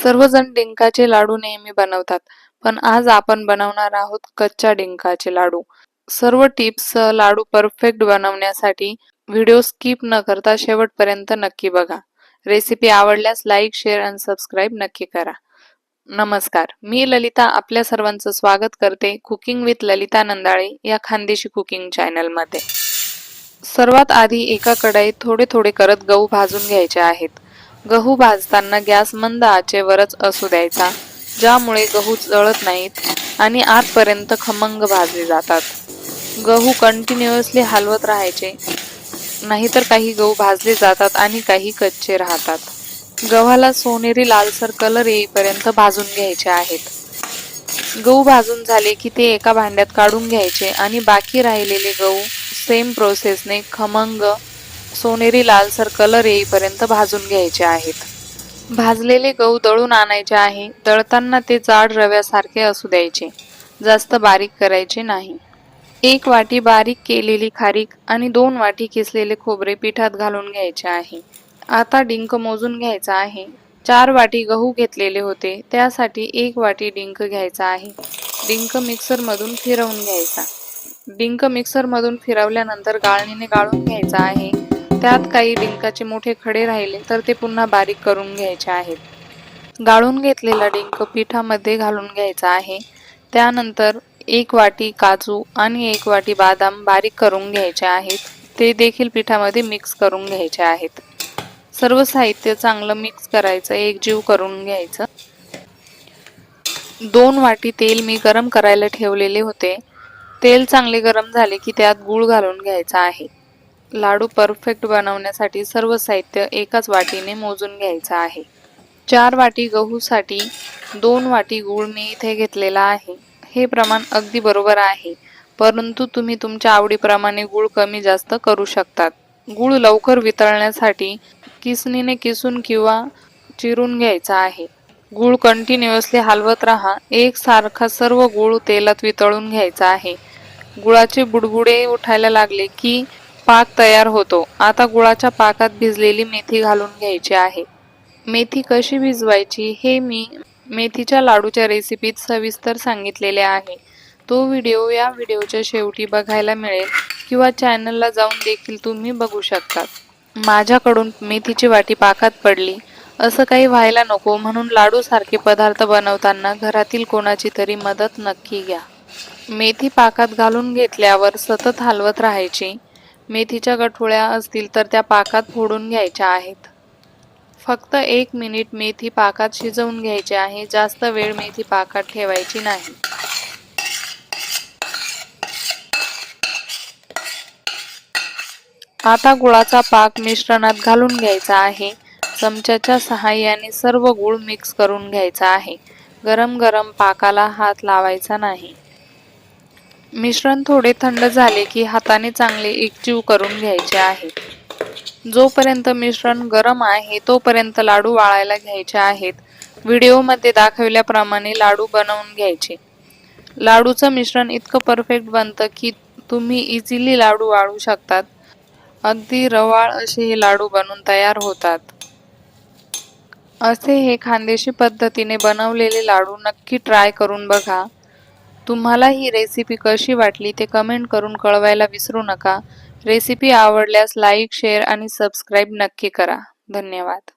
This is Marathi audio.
सर्वजण डिंकाचे लाडू नेहमी बनवतात, पण आज आपण बनवणार आहोत कच्च्या डिंकाचे लाडू. सर्व टिप्स लाडू परफेक्ट बनवण्यासाठी व्हिडिओ स्किप न करता शेवटपर्यंत नक्की बघा. रेसिपी आवडल्यास लाईक, शेअर आणि सबस्क्राईब नक्की करा. नमस्कार, मी ललिता आपल्या सर्वांचं स्वागत करते कुकिंग विथ ललिता नंदाळे या खानदेशी कुकिंग चॅनलमध्ये. सर्वात आधी एका कढईत थोडे थोडे करत गहू भाजून घ्यायचे आहेत. गहू भाजताना गॅस मंद आचेवरच असू द्यायचा, ज्यामुळे गहू जळत नाहीत आणि आतपर्यंत खमंग भाजले जातात. गहू कंटिन्युअसली हलवत राहायचे, नाहीतर काही गहू भाजले जातात आणि काही कच्चे राहतात. गव्हाला सोनेरी लालसर कलर येईपर्यंत भाजून घ्यायचे आहेत. गहू भाजून झाले की ते एका भांड्यात काढून घ्यायचे आणि बाकी राहिलेले गहू सेम प्रोसेसने खमंग सोनेरी लालसर कलर येईपर्यंत भाजून घ्यायचे आहेत. भाजलेले गहू दळून आणायचे आहे. दळताना ते जाड रव्यासारखे असू द्यायचे, जास्त बारीक करायचे नाही. 1 वाटी बारीक केलेली खारीक आणि 2 वाटी किसलेले खोबरे पिठात घालून घ्यायचे आहे. आता डिंक मोजून घ्यायचा आहे. 4 वाटी गहू घेतलेले होते, त्यासाठी 1 वाटी डिंक घ्यायचा आहे. डिंक मिक्सरमधून फिरवून घ्यायचा. डिंक मिक्सरमधून फिरवल्यानंतर गाळणीने गाळून घ्यायचा आहे. त्यात काही डिंकाचे मोठे खडे राहिले तर ते पुन्हा बारीक करून घ्यायचे आहेत. गाळून घेतलेला डिंक पिठामध्ये घालून घ्यायचा आहे. त्यानंतर 1 वाटी काजू आणि 1 वाटी बदाम बारीक करून घ्यायचे आहेत. ते देखील पिठामध्ये मिक्स करून घ्यायचे आहेत. सर्व साहित्य चांगलं मिक्स करायचं, एकजीव करून घ्यायचं. 2 वाटी तेल मी गरम करायला ठेवलेले होते. तेल चांगले गरम झाले की त्यात गूळ घालून घ्यायचा आहे. लाडू परफेक्ट बनवण्यासाठी सर्व साहित्य एकाच वाटीने मोजून घ्यायचं आहे. 4 वाटी गहूसाठी 2 वाटी गूळ मी इथे घेतलेला आहे. हे प्रमाण अगदी बरोबर आहे, परंतु तुम्ही तुमच्या आवडीप्रमाणे गूळ कमी जास्त करू शकतात. गूळ लवकर वितळण्यासाठी किसणीने किसून किंवा चिरून घ्यायचा आहे. गूळ कंटिन्युअसली हलवत राहा. एकसारखा सर्व गूळ तेलात वितळून घ्यायचा आहे. गुळाचे बुडबुडे उठायला लागले की पाक तयार होतो. आता गुळाच्या पाकात भिजलेली मेथी घालून घ्यायची आहे. मेथी कशी भिजवायची हे मी मेथीच्या लाडूच्या रेसिपीत सविस्तर सांगितलेले आहे. तो व्हिडिओ या व्हिडिओच्या शेवटी बघायला मिळेल किंवा चॅनलला जाऊन देखील तुम्ही बघू शकता. माझ्याकडून मेथीची वाटी पाकात पडली असं काही व्हायला नको, म्हणून लाडू सारखे पदार्थ बनवताना घरातील कोणाची तरी मदत नक्की घ्या. मेथी पाकात घालून घेतल्यावर सतत हलवत राहायची. मेथीच्या गठुळ्या असतील तर त्या पाकात फोडून घ्यायच्या आहेत. फक्त 1 मिनिट मेथी पाकात शिजवून घ्यायची आहे. जास्त वेळ मेथी पाकात ठेवायची नाही. आता गुळाचा पाक मिश्रणात घालून घ्यायचा आहे. चमच्याच्या सहाय्याने सर्व गूळ मिक्स करून घ्यायचा आहे. गरम गरम पाकाला हात लावायचा नाही. मिश्रण थोडे थंड झाले की हाताने चांगले एकजीव करून घ्यायचे आहे. जोपर्यंत मिश्रण गरम आहे तोपर्यंत लाडू वाळायला घ्यायचे आहेत. व्हिडिओमध्ये दाखवल्याप्रमाणे लाडू बनवून घ्यायचे. लाडूचं मिश्रण इतकं परफेक्ट बनतं की तुम्ही इझिली लाडू वाळू शकतात. अगदी रवाळ असे हे लाडू बनून तयार होतात. असे हे खानदेशी पद्धतीने बनवलेले लाडू नक्की ट्राय करून बघा. तुम्हाला ही रेसिपी कशी वाटली ते कमेंट करून कळवायला विसरू नका. रेसिपी आवडल्यास लाईक, शेअर आणि सबस्क्राईब नक्की करा. धन्यवाद.